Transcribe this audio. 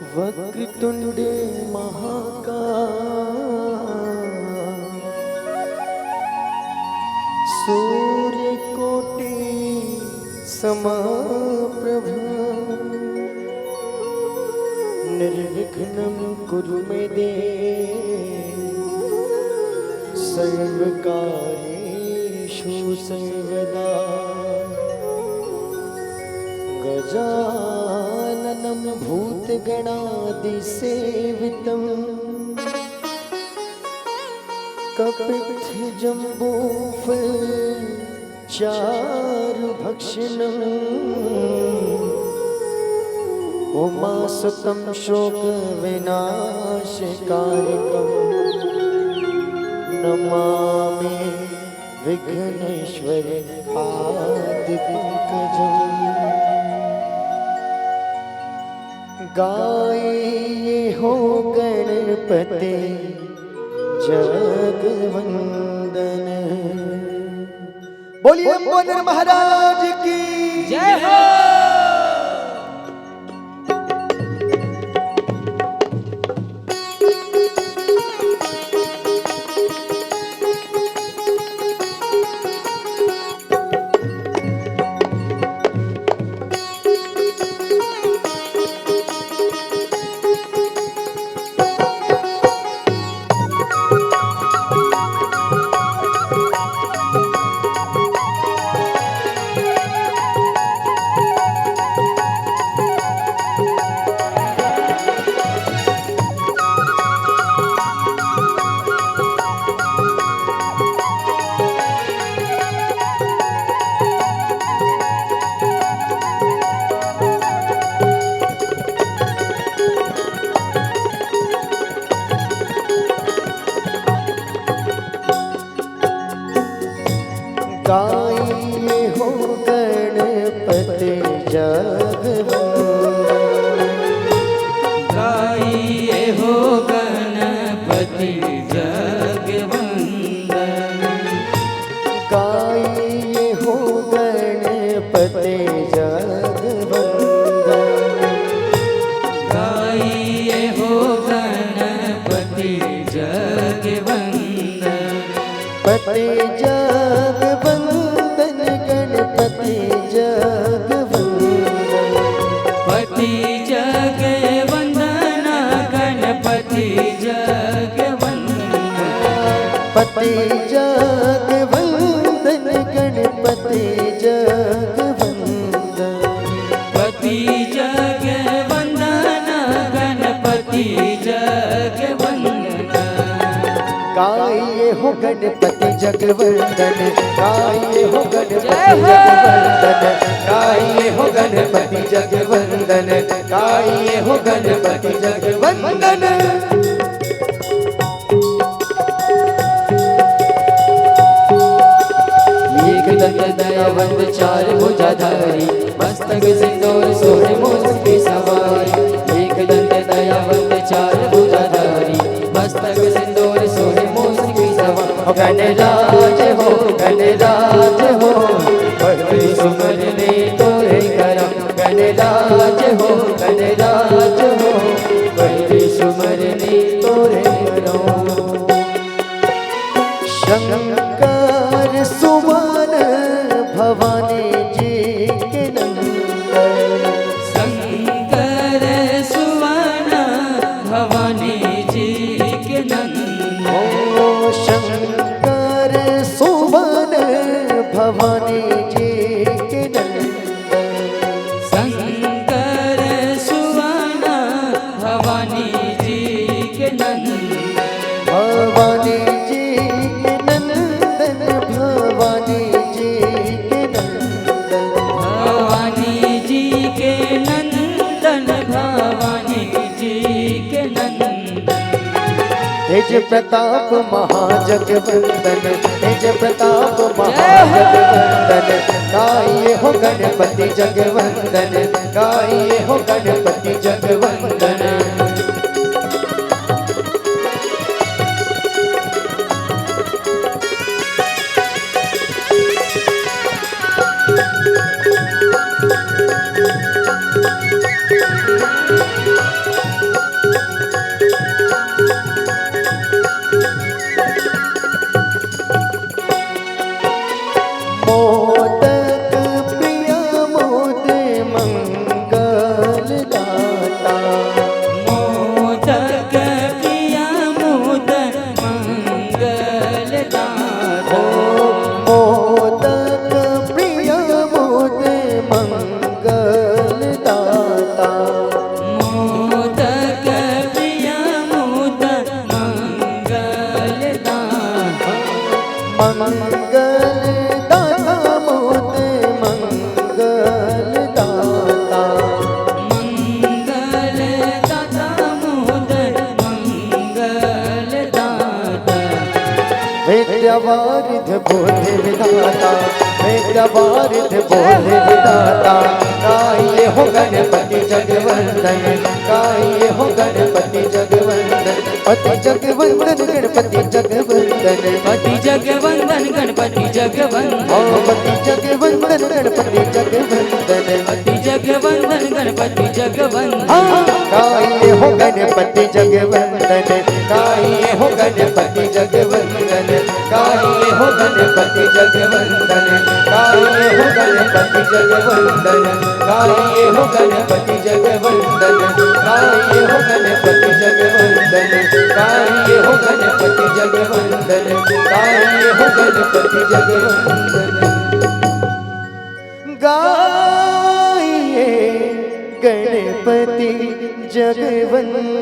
वक्रतुंडे महाकाय सूर्यकोटि समप्रभा निर्विघ्नं कुरु मे देव सर्वकार्येषु सर्वदा। गजाननं भूतगणादिसेवितं कपित्थजम्बूफलचारुभक्षणम् उमासुतं शोकविनाशकारकम् नमामि विघ्नेश्वरी पादपङ्कजम्। गाये हो गणपते जगवंदन। बोलिए लंबोदर महाराज की जय हो। गाये हो गणपते जगवंदन। गाइए हो गणपति जगवंदन। गाये हो गणपते जगवंदन। गाइए हो गणपति जगवंदन। पते जगवंदन गणपति जगवंदन। पति जगवंदन गणपति जगवंदन। पते जगवंदन गणपति जगवंदन। पति जगवंदन गणपति जगवंदन। गाये हो गणपति जगवंदन। गाये हो गणपति जगवंदन। गाये हो गणपति जगवंदन। गाये हो गणपति जगवंदन। एक दंत दयावंत चार भुजाधारी मस्तक सिंदूर सोहे मोर की सवारी। एक दंत दयावंत चार भुजाधारी मस्तक सिंदूर सोहे मोर की सवारी। गणराज हो गणराज हो बड़ी सुमरने तोरे करम। गणराज हो गणराज हो बड़ी सुमरने तोरे करम। शंकर सुवन भवानी जी के नंदन। शंकर सुवन भवानी जी के नंदन। ओ शंकर सुवन भवानी जी के नंदन। शंकर सुवन भवानी जी के नंदन। भवानी जी के नंदन। भवानी जी के नंदन। भवानी जी के नंदन। भवानी जी के नंदन। तेज प्रताप महाजगवंदन। तेज प्रताप महाजगवंदन। गाये हो गणपति जगवंदन। गाये हो गणपति जगवंदन। विद्यावारिध बोले विधाता, विद्यावारिध बोले विधाता। गाइए हो गणपति जगवंदन, गाइए हो गणपति जगवंदन, पति जगवंदन गणपति जगवंदन, पति जगवंदन गणपति जगवंदन, पति जगवंदन गणपति जगवंदन, पति जगवंदन गणपति जगवंदन। गाइए हो गणपति जगवंदन, गाइए हो गणपति जगवंदन, गाइए हो गणपति जगवंदन, गाइए हो गणपति जगवंदन, गाइए हो गणपति जगवंदन, गाइए हो गणपति जगवंदन, गाइए हो गणपति जगवंदन, गाइए हो गणपति जगवंदन, गाइए गणपति जगवंदन।